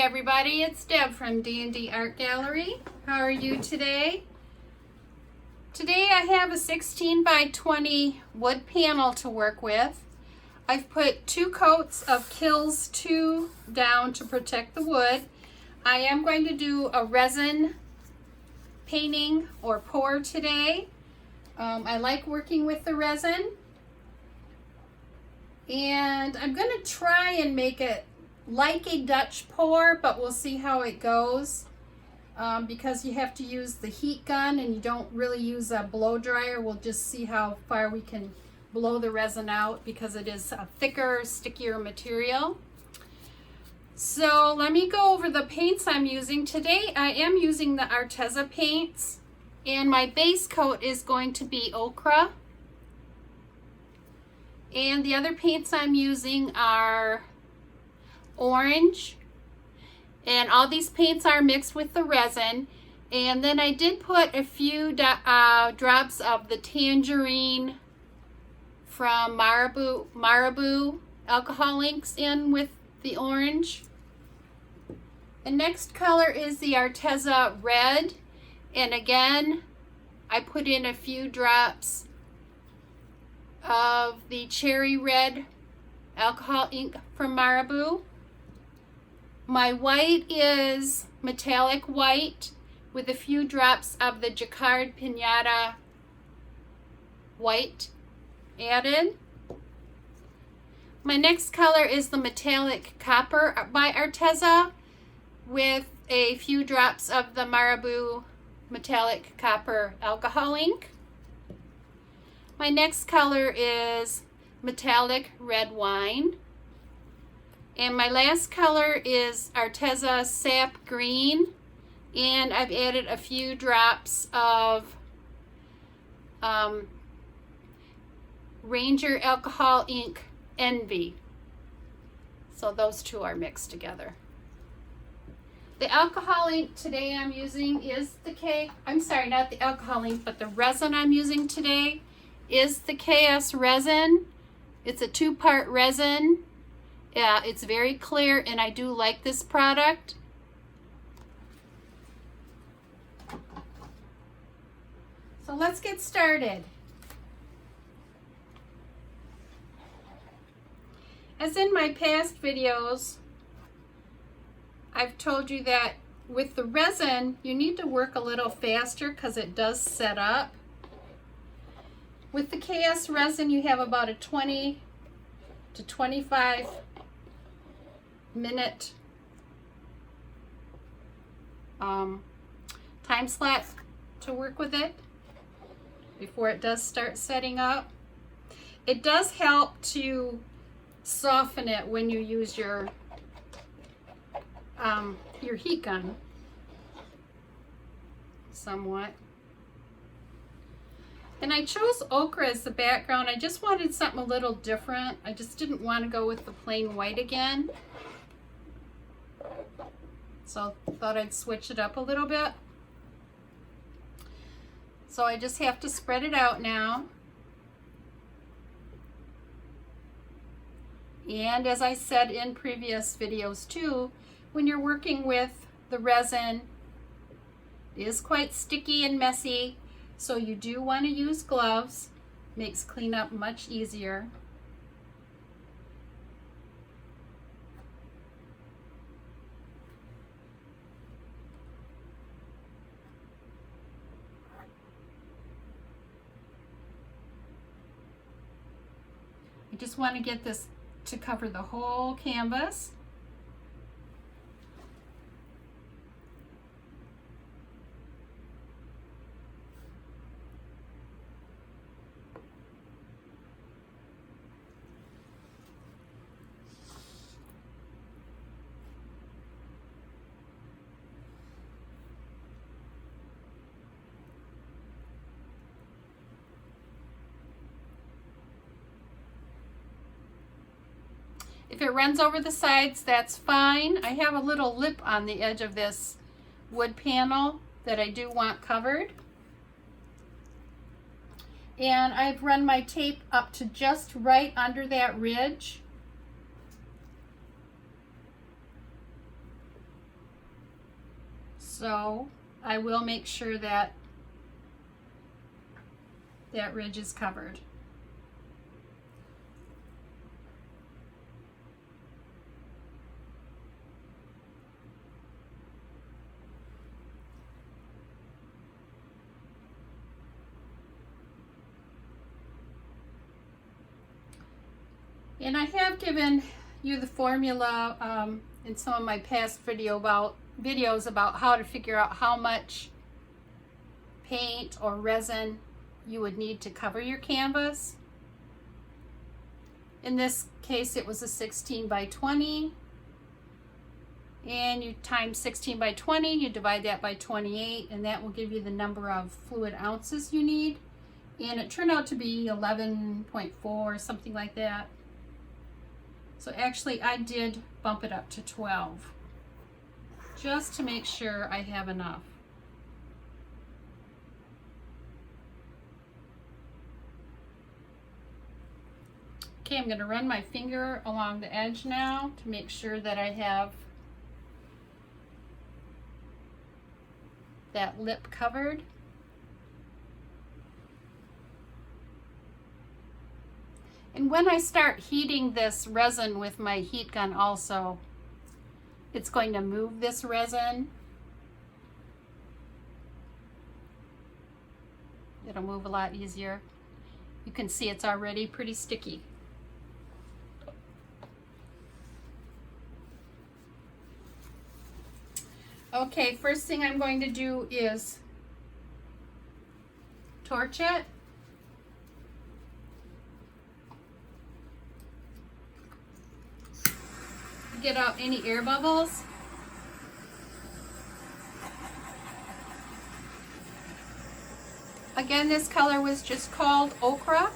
everybody, it's Deb from D&D Art Gallery. How are you today? Today I have a 16 by 20 wood panel to work with. I've put 2 coats of Kilz 2 down to protect the wood. I am going to do a resin painting or pour today. I like working with the resin. And I'm going to try and make it like a Dutch pour, but we'll see how it goes because you have to use the heat gun and you don't really use a blow dryer. We'll just see how far we can blow the resin out because it is a thicker, stickier material. So let me go over the paints I'm using. Today I am using the Arteza paints, and my base coat is going to be ochre. And the other paints I'm using are orange, and all these paints are mixed with the resin. And then I did put a few drops of the tangerine from Marabu alcohol inks in with the orange. The next color is the Arteza red, and again I put in a few drops of the cherry red alcohol ink from Marabu. My white is metallic white with a few drops of the Jacquard Pinata white added. My next color is the metallic copper by Arteza with a few drops of the Marabu metallic copper alcohol ink. My next color is metallic red wine. And my last color is Arteza sap green. And I've added a few drops of Ranger alcohol ink Envy. So those two are mixed together. The alcohol ink today I'm using is the not the alcohol ink, but the resin I'm using today is the KSResin. It's a 2-part resin. It's very clear, and I do like this product. So let's get started. As in my past videos, I've told you that with the resin, you need to work a little faster because it does set up. With the KSResin, you have about a 20 to 25 minute time slot to work with it before it does start setting up. It does help to soften it when you use your heat gun somewhat. And I chose ochre as the background. I just wanted something a little different. I just didn't want to go with the plain white again. So I thought I'd switch it up a little bit. So I just have to spread it out now. And as I said in previous videos too, when you're working with the resin, it is quite sticky and messy. So you do want to use gloves. Makes cleanup much easier. I just want to get this to cover the whole canvas. If it runs over the sides, that's fine. I have a little lip on the edge of this wood panel that I do want covered. And I've run my tape up to just right under that ridge. So I will make sure that that ridge is covered. And I have given you the formula in some of my past videos about how to figure out how much paint or resin you would need to cover your canvas. In this case, it was a 16 by 20. And you times 16 by 20, you divide that by 28, and that will give you the number of fluid ounces you need. And it turned out to be 11.4 or something like that. So actually I did bump it up to 12 just to make sure I have enough. Okay, I'm going to run my finger along the edge now to make sure that I have that lip covered. And when I start heating this resin with my heat gun also, it's going to move this resin. It'll move a lot easier. You can see it's already pretty sticky. Okay, first thing I'm going to do is torch it. Get out any air bubbles. Again, this color was just called Ochre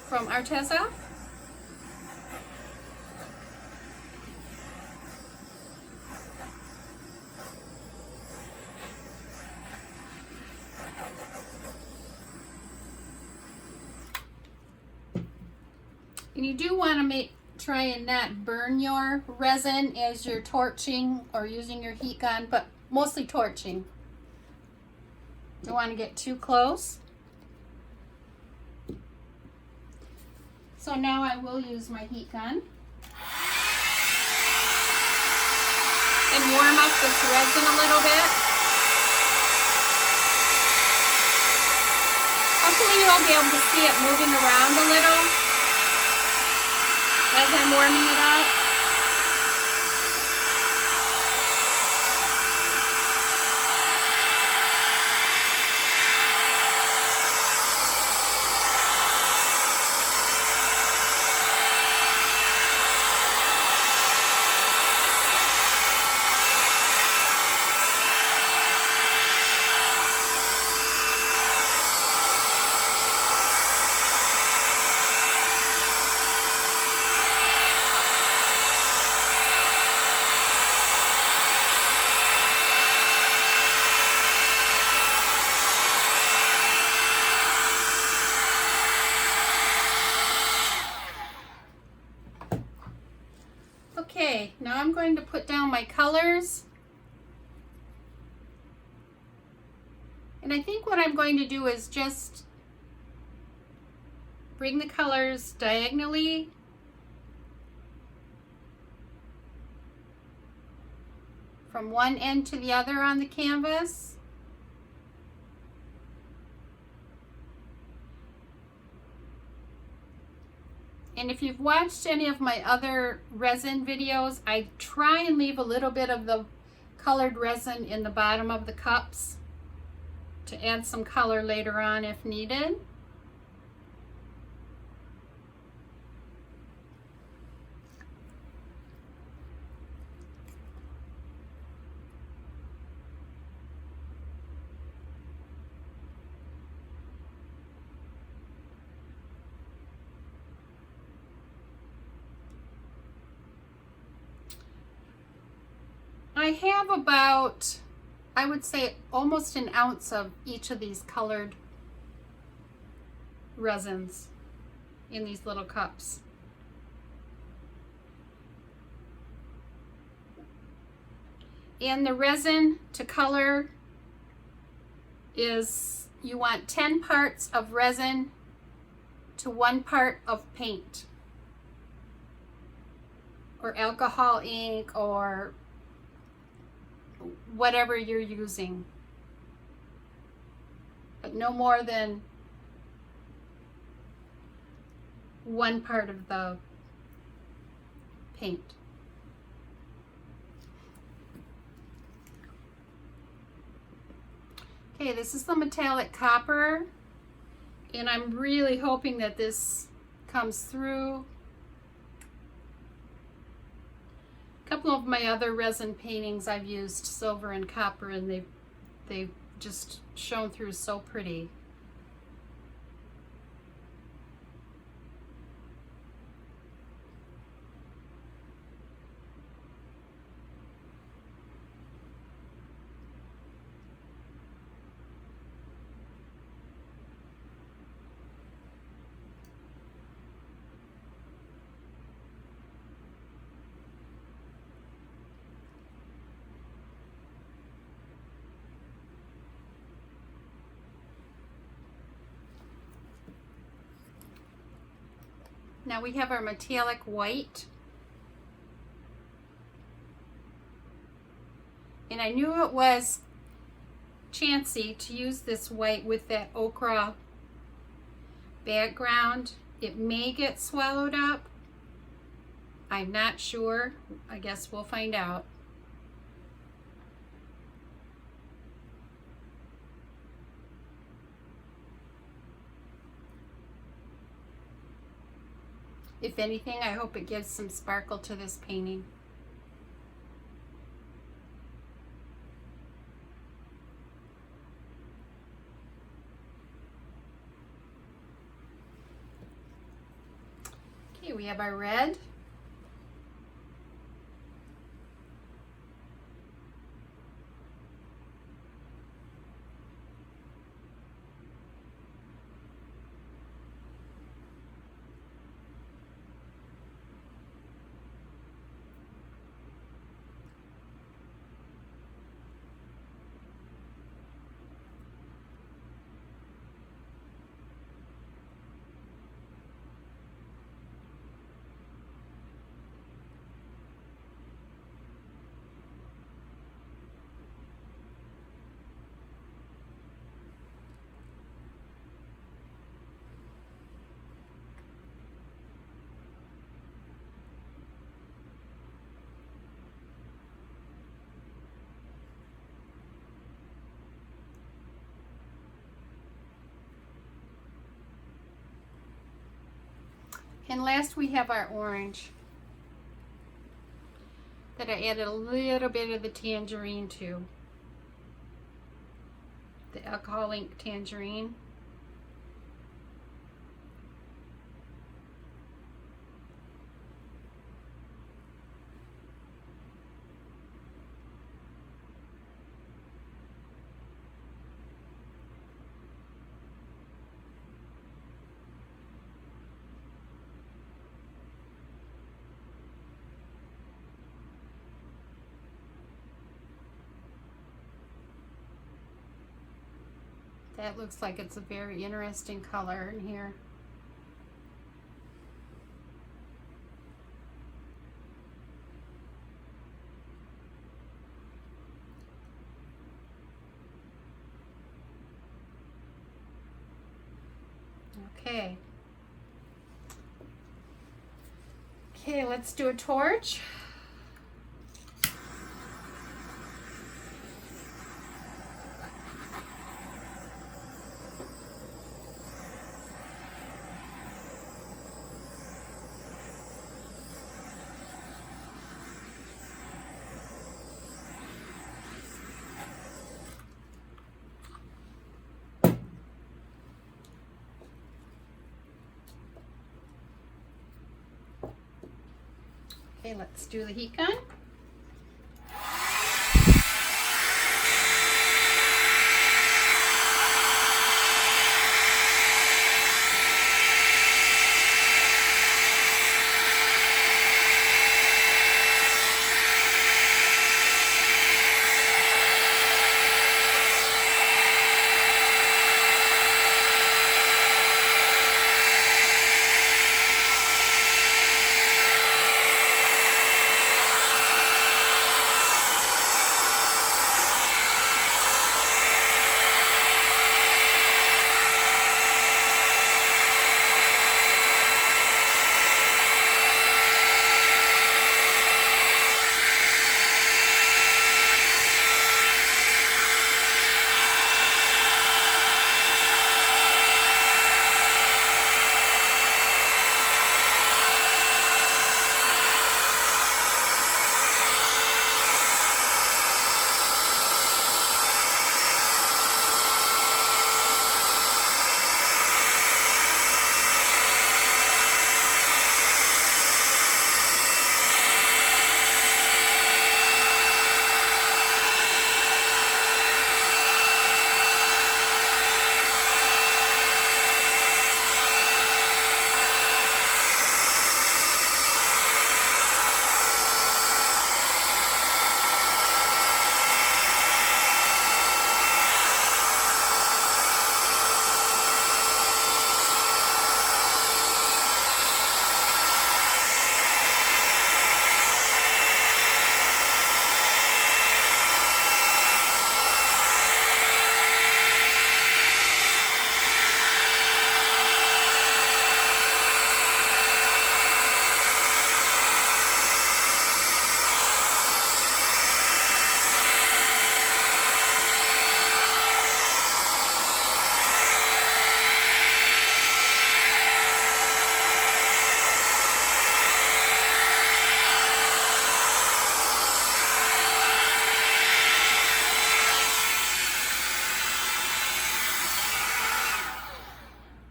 from Arteza. And you do want to try and not burn your resin as you're torching or using your heat gun, but mostly torching. You don't want to get too close. So now I will use my heat gun and warm up this resin a little bit. Hopefully you'll be able to see it moving around a little as I'm warming it up. Okay, now I'm going to put down my colors. And I think what I'm going to do is just bring the colors diagonally from one end to the other on the canvas. And if you've watched any of my other resin videos, I try and leave a little bit of the colored resin in the bottom of the cups to add some color later on if needed. I have about, I would say, almost an ounce of each of these colored resins in these little cups. And the resin to color is, you want 10 parts of resin to 1 part of paint or alcohol ink or whatever you're using, but no more than 1 part of the paint. Okay, this is the metallic copper, and I'm really hoping that this comes through. A couple of my other resin paintings I've used silver and copper, and they've just shown through so pretty. Now we have our metallic white. And I knew it was chancy to use this white with that ochre background. It may get swallowed up. I'm not sure. I guess we'll find out. If anything, I hope it gives some sparkle to this painting. Okay, we have our red. And last we have our orange that I added a little bit of the tangerine to. The alcohol ink tangerine. That looks like it's a very interesting color in here. Okay. Okay, let's do a torch. Okay, let's do the heat gun.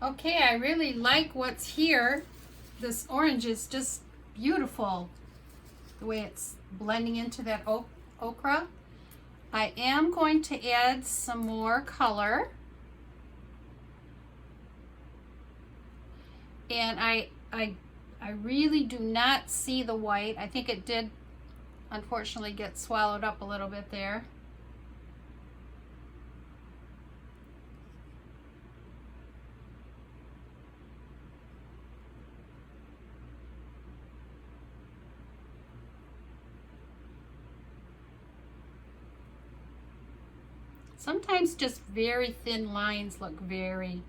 Okay, I really like what's here. This orange is just beautiful, the way it's blending into that ochre. I am going to add some more color. And I really do not see the white. I think it did unfortunately get swallowed up a little bit there. Sometimes just very thin lines look very,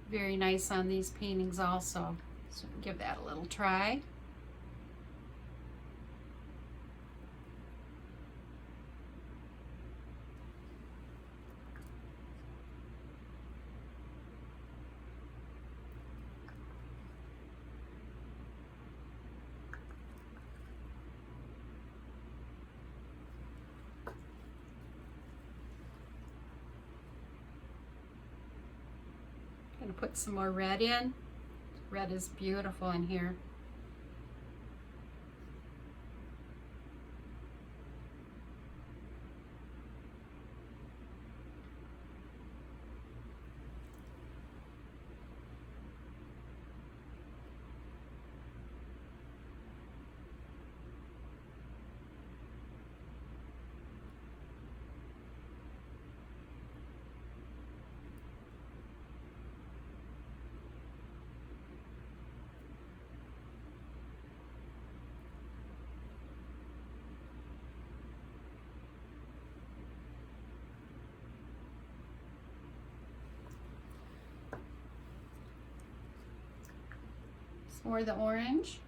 very nice on these paintings also. So give that a little try. Gonna put some more red in. Red is beautiful in here. Or the orange.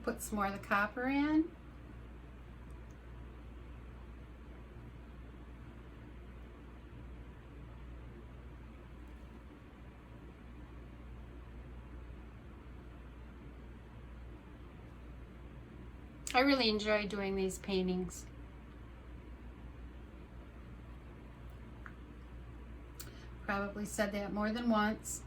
Put some more of the copper in. I really enjoy doing these paintings. Probably said that more than once.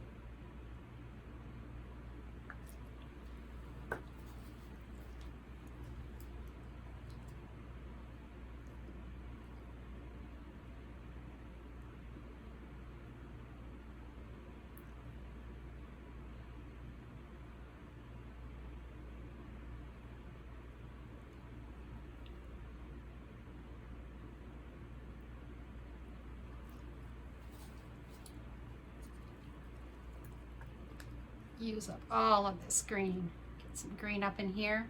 Use up all of this green. Get some green up in here.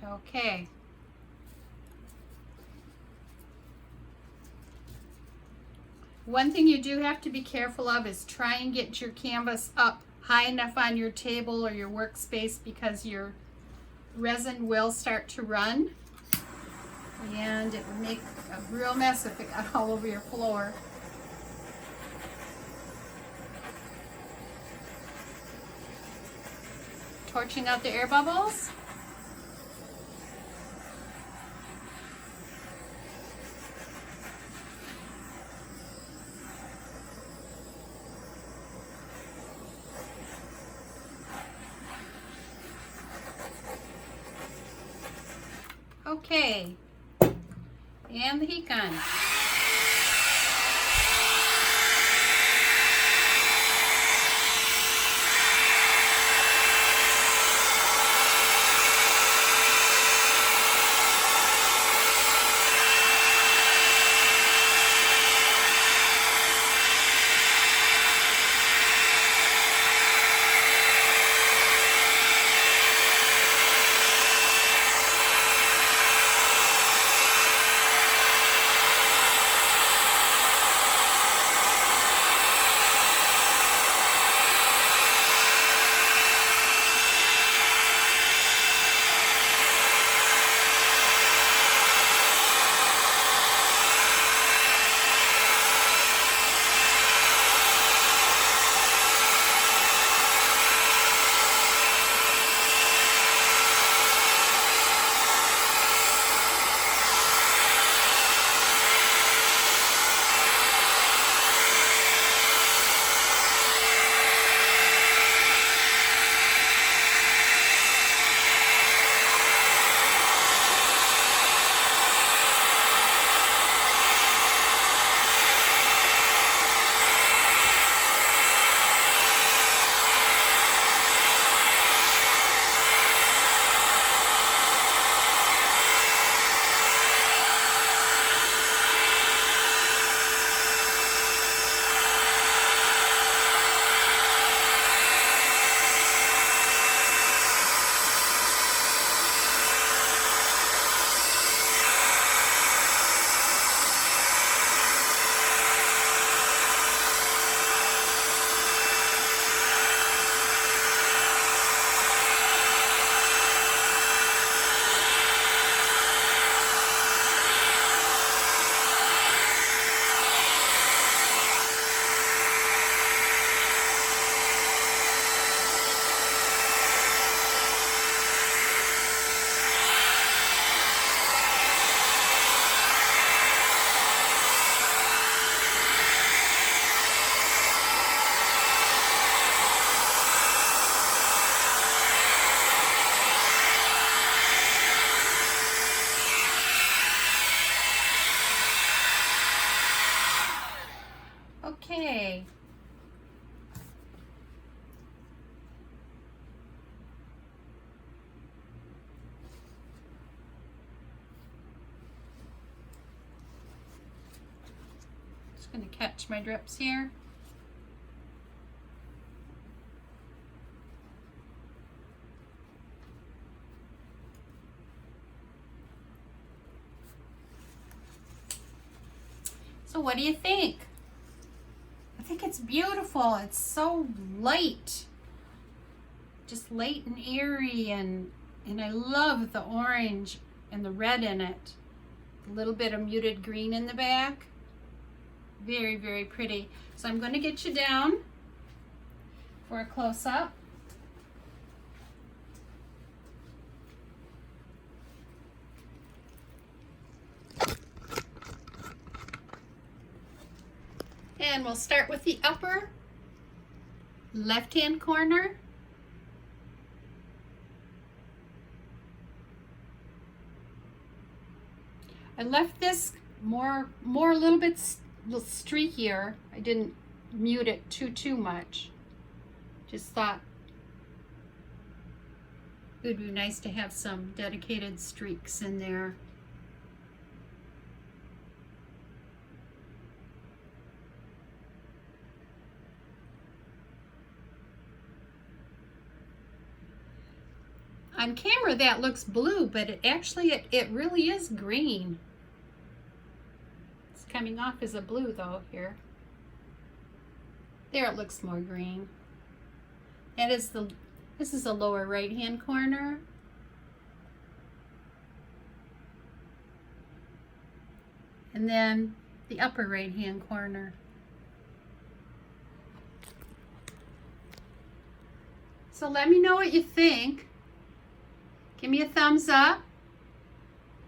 Okay. One thing you do have to be careful of is try and get your canvas up high enough on your table or your workspace, because your resin will start to run and it would make a real mess if it got all over your floor. Torching out the air bubbles. Okay, and the heat gun. Okay. Just going to catch my drips here. So what do you think? I think it's beautiful. It's so light. Just light and airy, and I love the orange and the red in it. A little bit of muted green in the back. Very, very pretty. So I'm going to get you down for a close-up. And we'll start with the upper left-hand corner. I left this more a little bit streakier. I didn't mute it too much. Just thought it would be nice to have some dedicated streaks in there. On camera that looks blue, but it really is green. It's coming off as a blue though here. There it looks more green. This is the lower right hand corner. And then the upper right hand corner. So let me know what you think. Give me a thumbs up,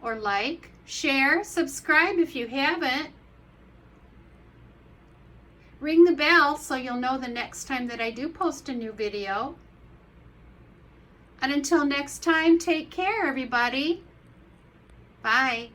or like, share, subscribe if you haven't. Ring the bell so you'll know the next time that I do post a new video. And until next time, take care, everybody. Bye.